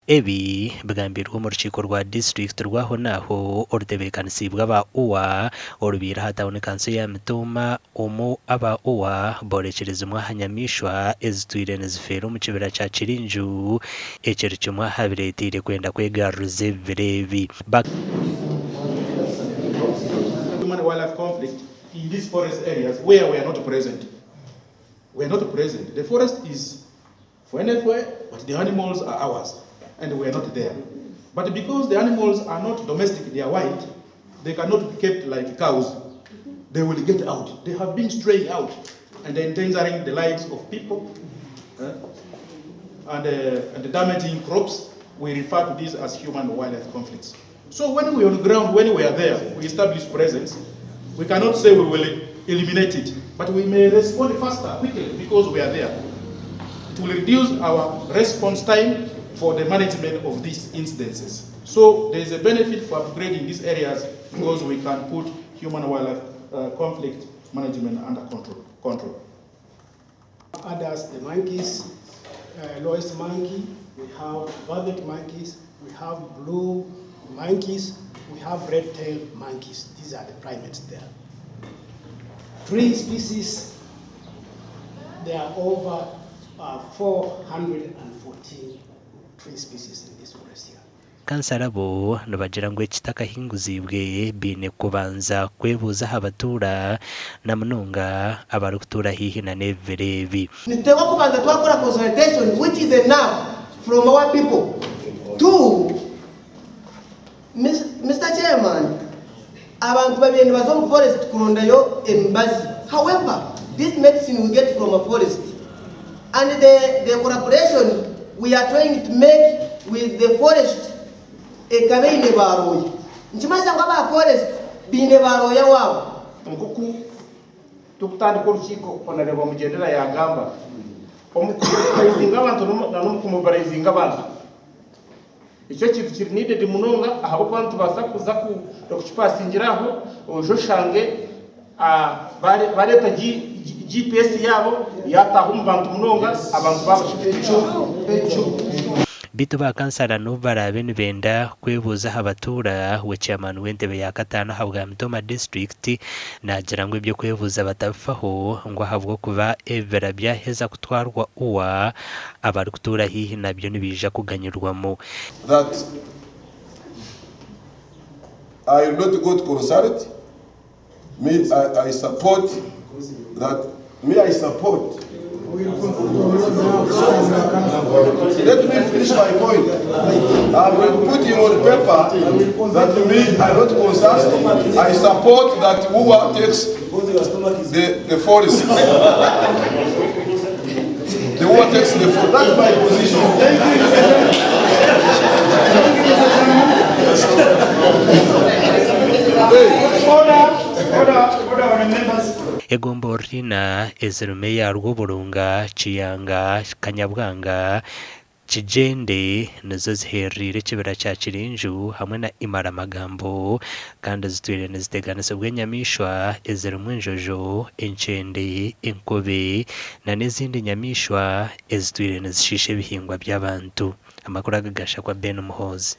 Ebi bigambirwa mu rukiko rwa district rwaho naho orutebekanisi bw'aba UWA orubira hataho kanso ya Mitooma omu aba UWA borekerezimwa hanyamishwa ezitwire nizifera mu kibira kya Kirinju ekirikimwa habiretire kwenda kwegaruza ebirebi. Human wildlife conflict in these forest areas where we are not present. We are not present. The forest is for NFA, but the animals are ours, and we are not there. But because the animals are not domestic, they are wild, they cannot be kept like cows. They will get out. They have been straying out and endangering the lives of people and damaging crops. We refer to these as human wildlife conflicts. So when we are on the ground, when we are there, we establish presence. We cannot say we will eliminate it, but we may respond faster, quickly, because we are there. It will reduce our response time for the management of these incidences. So there is a benefit for upgrading these areas because we can put human wildlife conflict management under control. Others, the monkeys, lowest monkey, we have velvet monkeys, we have blue monkeys, we have red-tailed monkeys. These are the primates there. Tree species, there are over 414 tree species in this forest here. Kansara bo nabagira ngo ekitakahinguziibwe bine kubanza kwebuuza batuura na munonga abari kutuura hihi na n'ebireebi. Nitego kubanza twakora consultation which is enough from our people to Mr. Chairman, abantu babiri bazo mu forest kurondayo embazi. However, this medicine we get from a forest and the collaboration we are trying to make with the forest ekabeine baroyi. Nchimaza ngaba forest bine baroya wabo. Nkuku tukutandika urukiko onareba mugendera yagamba. Omukubarizinga abantu n'omukumubaringa abantu. Icyo kintu kiri needed munonga aho abantu basakuza kukipasingiraho ojoshange bareta GPS yabo yataho mu bantu munonga abantu babashifite bitu ba kansara no barabe nibenda kwebuuza abatuura we chairman w'entebe ya katano habwa Mitooma district nagira ngo ibyo kwebuuza batafaho ngo habwo kuba evera byaheza kutwarwa UWA abari kutura hihi nabyo nibija kuganyirwamo. That I will not go to consult. I support that. I support. Let me finish my point. I will put in on paper that I not consult. I support that UWA takes the forest. The UWA takes the forest. That's my position. Egombo rina ezirume ya Rwoburunga, Chiyanga, Kanyabwanga, Kijende nazo ziherire kibira kya Kirinju hamwe na Imaramagambo kandi zitwire niziteganisa bw'enyamishwa ezirumwe enjojo, enchende, enkobe na n'ezindi nyamishwa ezitwire nizishisha ebihingwa by'abantu. Amakuru agagasha kwa Ben Muhozi.